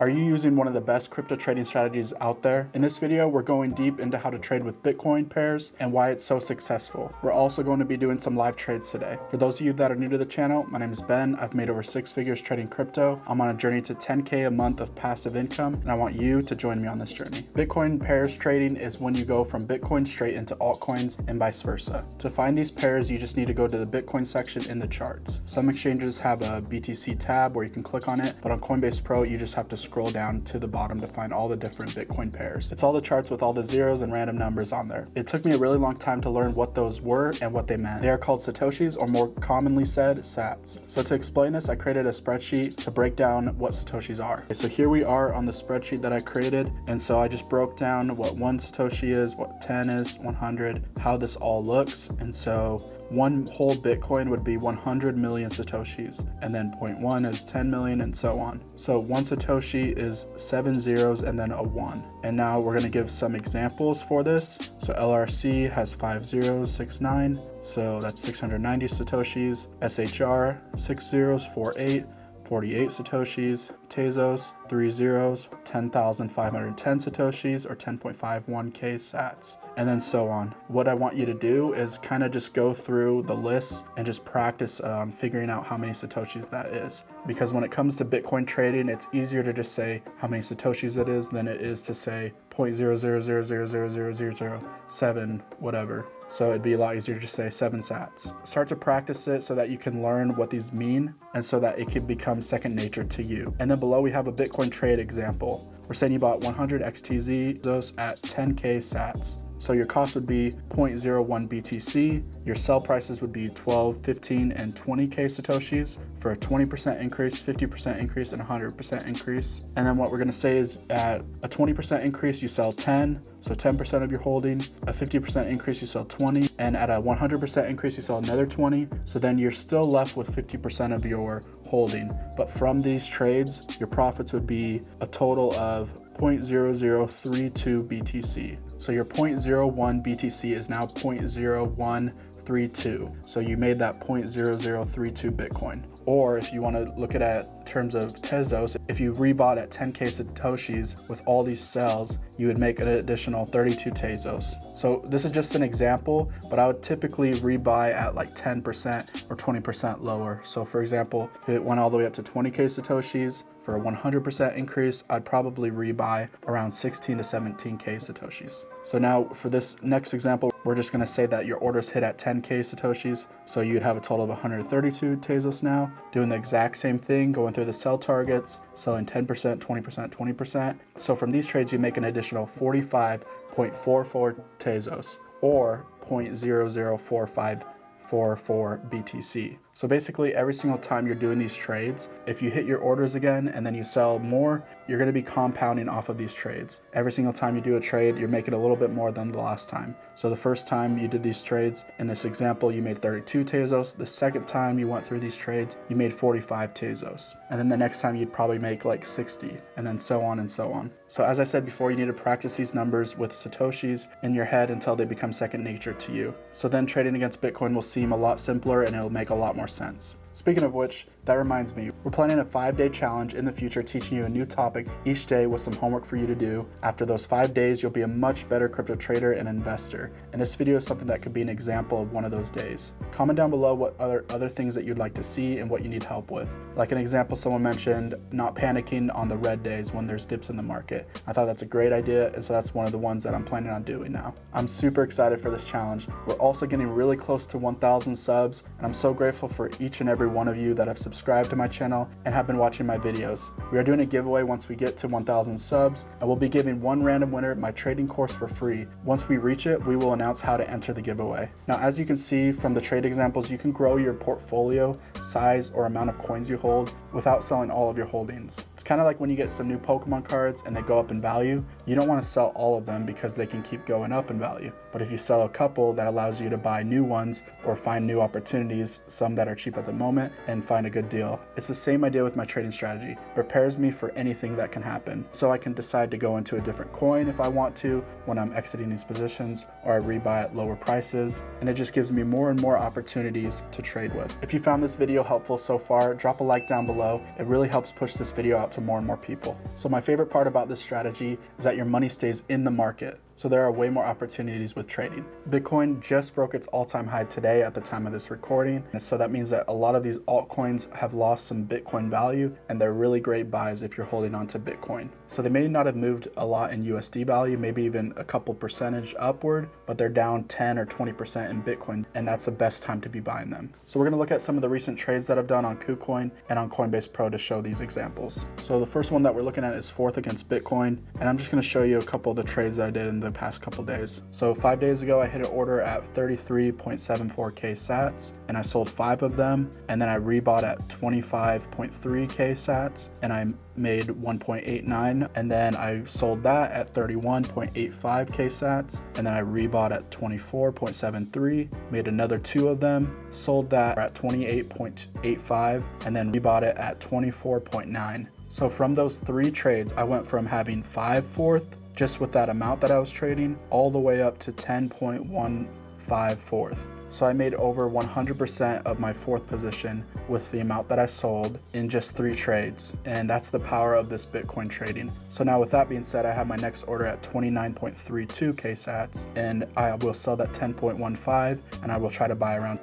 Are you using one of the best crypto trading strategies out there? In this video, we're going deep into how to trade with Bitcoin pairs and why it's so successful. We're also going to be doing some live trades today. For those of you that are new to the channel, my name is Ben. I've made over 6 figures trading crypto. I'm on a journey to 10K a month of passive income, and I want you to join me on this journey. Bitcoin pairs trading is when you go from Bitcoin straight into altcoins and vice versa. To find these pairs, you just need to go to the Bitcoin section in the charts. Some exchanges have a BTC tab where you can click on it, but on Coinbase Pro, you just have to scroll down to the bottom to find all the different Bitcoin pairs. It's all the charts with all the zeros and random numbers on there. It took me a really long time to learn what those were and what they meant. They are called Satoshis, or more commonly said, sats. So to explain this, I created a spreadsheet to break down what Satoshis are. Okay, so here we are on the spreadsheet that I created. And so I just broke down what 1 Satoshi is, what 10 is, 100, how this all looks. And so one whole Bitcoin would be 100 million Satoshis, and then 0.1 is 10 million, and so on. So 1 Satoshi is 7 zeros and then a 1. And now we're gonna give some examples for this. So LRC has 5 zeros, 69, so that's 690 Satoshis. SHR, 6 zeros, 48. 48 Satoshis, Tezos, 3 zeros, 10,510 Satoshis, or 10.51K sats, and then so on. What I want you to do is kind of just go through the list and just practice figuring out how many Satoshis that is. Because when it comes to Bitcoin trading, it's easier to just say how many Satoshis it is than it is to say 0.000000007, whatever. So it'd be a lot easier to just say 7 sats. Start to practice it so that you can learn what these mean and so that it can become second nature to you. And then below we have a Bitcoin trade example. We're saying you bought 100 XTZ at 10K sats. So your cost would be 0.01 BTC. Your sell prices would be 12, 15, and 20K Satoshis for a 20% increase, 50% increase, and 100% increase. And then what we're gonna say is at a 20% increase, you sell 10, so 10% of your holding. A 50% increase, you sell 20. And at a 100% increase, you sell another 20. So then you're still left with 50% of your holding. But from these trades, your profits would be a total of 0.0032 BTC. So your 0.01 BTC is now 0.0132. So you made that 0.0032 Bitcoin. Or if you want to look at it in terms of Tezos, if you rebought at 10K Satoshis with all these cells, you would make an additional 32 Tezos. So this is just an example, but I would typically rebuy at like 10% or 20% lower. So for example, if it went all the way up to 20K Satoshis, for a 100% increase, I'd probably rebuy around 16 to 17K Satoshis. So now for this next example, we're just gonna say that your orders hit at 10K Satoshis. So you'd have a total of 132 Tezos now, doing the exact same thing, going through the sell targets, selling 10%, 20%, 20%. So from these trades, you make an additional 45.44 Tezos, or 0.004544 BTC. So basically every single time you're doing these trades, if you hit your orders again and then you sell more, you're gonna be compounding off of these trades. Every single time you do a trade, you're making a little bit more than the last time. So the first time you did these trades, in this example, you made 32 Tezos. The second time you went through these trades, you made 45 Tezos. And then the next time you'd probably make like 60, and then so on and so on. So as I said before, you need to practice these numbers with Satoshis in your head until they become second nature to you. So then trading against Bitcoin will seem a lot simpler and it'll make a lot more sense. Speaking of which, that reminds me, we're planning a 5-day challenge in the future, teaching you a new topic each day with some homework for you to do. After those 5 days, you'll be a much better crypto trader and investor. And this video is something that could be an example of one of those days. Comment down below what other things that you'd like to see and what you need help with. Like an example, someone mentioned not panicking on the red days when there's dips in the market. I thought that's a great idea, and so that's one of the ones that I'm planning on doing now. I'm super excited for this challenge. We're also getting really close to 1,000 subs, and I'm so grateful for each and every one of you that have subscribed to my channel and have been watching my videos. We are doing a giveaway once we get to 1,000 subs, and we'll be giving one random winner my trading course for free. Once we reach it, we will announce how to enter the giveaway. Now, as you can see from the trade examples, you can grow your portfolio size or amount of coins you hold without selling all of your holdings. It's kind of like when you get some new Pokemon cards and they go up in value. You don't want to sell all of them because they can keep going up in value. But if you sell a couple, that allows you to buy new ones or find new opportunities, some that are cheap at the moment, moment and find a good deal. It's the same idea with my trading strategy. It prepares me for anything that can happen. So I can decide to go into a different coin if I want to when I'm exiting these positions, or I rebuy at lower prices. And it just gives me more and more opportunities to trade with. If you found this video helpful so far, drop a like down below. It really helps push this video out to more and more people. So my favorite part about this strategy is that your money stays in the market. So there are way more opportunities with trading. Bitcoin just broke its all-time high today at the time of this recording. And so that means that a lot of these altcoins have lost some Bitcoin value, and they're really great buys if you're holding on to Bitcoin. So they may not have moved a lot in USD value, maybe even a couple percentage upward, but they're down 10 or 20% in Bitcoin, and that's the best time to be buying them. So we're gonna look at some of the recent trades that I've done on KuCoin and on Coinbase Pro to show these examples. So the first one that we're looking at is Forth against Bitcoin, and I'm just gonna show you a couple of the trades that I did in the past couple days. So 5 days ago, I hit an order at 33.74K sats, and I sold 5 of them, and then I rebought at 25.3K sats, and I made 1.89, and then I sold that at 31.85K sats, and then I rebought at 24.73, made another 2 of them, sold that at 28.85, and then rebought it at 24.9. So from those 3 trades, I went from having 5 Forth just with that amount that I was trading all the way up to 10.15 Forth. So I made over 100% of my Forth position with the amount that I sold in just 3 trades. And that's the power of this Bitcoin trading. So now with that being said, I have my next order at 29.32K sats, and I will sell that 10.15, and I will try to buy around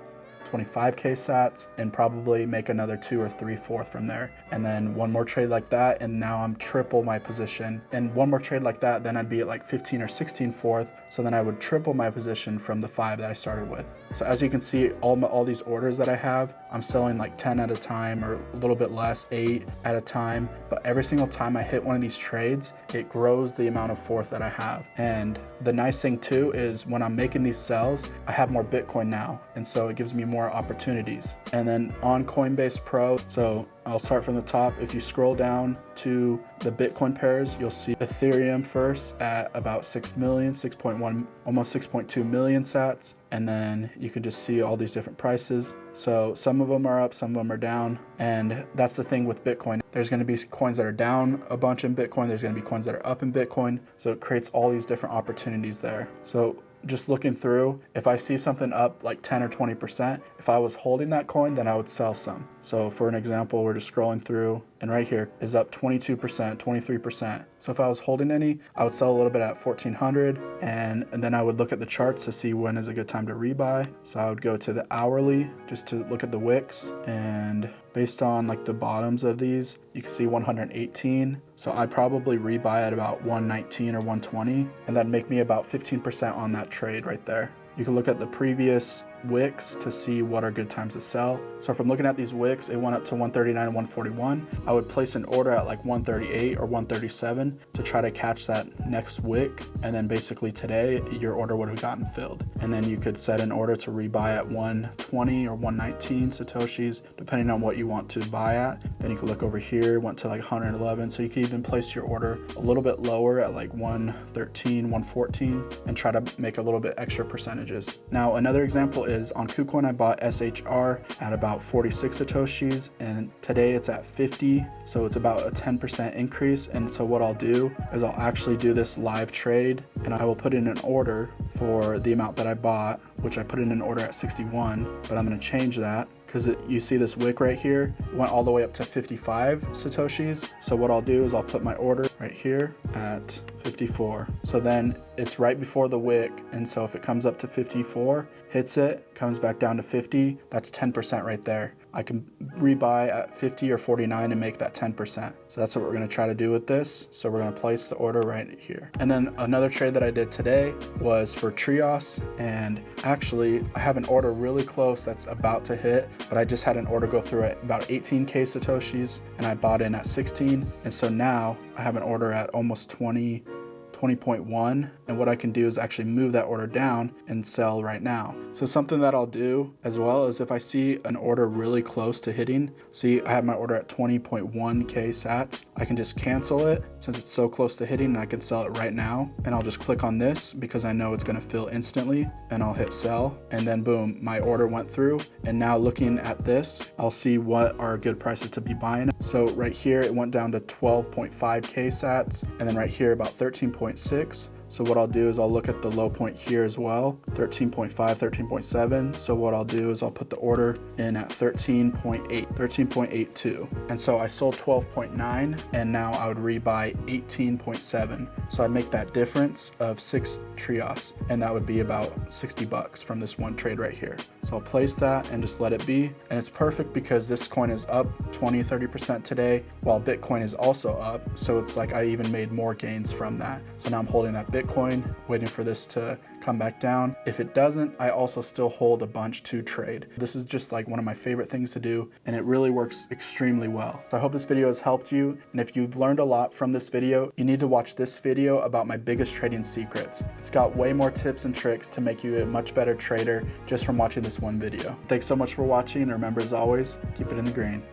25K sats and probably make another 2 or 3 Forth from there. And then one more trade like that, and now I'm triple my position. And one more trade like that, then I'd be at like 15 or 16 Forth. So then I would triple my position from the 5 that I started with. So as you can see, all these orders that I have, I'm selling like 10 at a time, or a little bit less, 8 at a time. But every single time I hit one of these trades, it grows the amount of Forth that I have. And the nice thing too is when I'm making these sells, I have more Bitcoin now. And so it gives me more opportunities. And then on Coinbase Pro, so I'll start from the top. If you scroll down to the Bitcoin pairs, you'll see Ethereum first at about 6 million, 6.1, almost 6.2 million sats. And then you can just see all these different prices. So some of them are up, some of them are down. And that's the thing with Bitcoin. There's going to be coins that are down a bunch in Bitcoin. There's going to be coins that are up in Bitcoin. So it creates all these different opportunities there. So just looking through, if I see something up like 10 or 20%, if I was holding that coin, then I would sell some. So for an example, we're just scrolling through, and right here is up 22%, 23%. So if I was holding any, I would sell a little bit at 1400, and then I would look at the charts to see when is a good time to rebuy. So I would go to the hourly just to look at the wicks, and based on like the bottoms of these, you can see 118. So I'd probably rebuy at about 119 or 120, and that'd make me about 15% on that trade right there. You can look at the previous wicks to see what are good times to sell. So if I'm looking at these wicks, it went up to 139 and 141. I would place an order at like 138 or 137 to try to catch that next wick. And then basically today, your order would have gotten filled. And then you could set an order to rebuy at 120 or 119 Satoshis, depending on what you want to buy at. Then you can look over here, went to like 111. So you can even place your order a little bit lower at like 113, 114, and try to make a little bit extra percentage. Now another example is on KuCoin, I bought SHR at about 46 Satoshis, and today it's at 50, so it's about a 10% increase. And so what I'll do is I'll actually do this live trade, and I will put in an order for the amount that I bought, which I put in an order at 61, but I'm going to change that because you see this wick right here went all the way up to 55 Satoshis. So what I'll do is I'll put my order right here at 54. So then it's right before the wick. And so if it comes up to 54, hits it, comes back down to 50, that's 10% right there. I can rebuy at 50 or 49 and make that 10%. So that's what we're gonna try to do with this. So we're gonna place the order right here. And then another trade that I did today was for Trios. And actually I have an order really close that's about to hit, but I just had an order go through at about 18K Satoshis, and I bought in at 16. And so now I have an order at almost 20.1, and what I can do is actually move that order down and sell right now. So something that I'll do as well is if I see an order really close to hitting, see I have my order at 20.1k sats, I can just cancel it since it's so close to hitting, and I can sell it right now. And I'll just click on this because I know it's going to fill instantly, and I'll hit sell, and then boom, my order went through. And now looking at this, I'll see what are good prices to be buying. So right here it went down to 12.5k sats, and then right here about 13.6. So what I'll do is I'll look at the low point here as well, 13.5, 13.7. So what I'll do is I'll put the order in at 13.8, 13.82. And so I sold 12.9, and now I would rebuy 18.7. So I'd make that difference of 6 trios, and that would be about 60 bucks from this one trade right here. So I'll place that and just let it be. And it's perfect because this coin is up 20, 30% today, while Bitcoin is also up. So it's like I even made more gains from that. So now I'm holding that Bitcoin, waiting for this to come back down. If it doesn't, I also still hold a bunch to trade. This is just like one of my favorite things to do, and it really works extremely well. So I hope this video has helped you, and if you've learned a lot from this video, you need to watch this video about my biggest trading secrets. It's got way more tips and tricks to make you a much better trader just from watching this one video. Thanks so much for watching, and remember, as always, keep it in the green.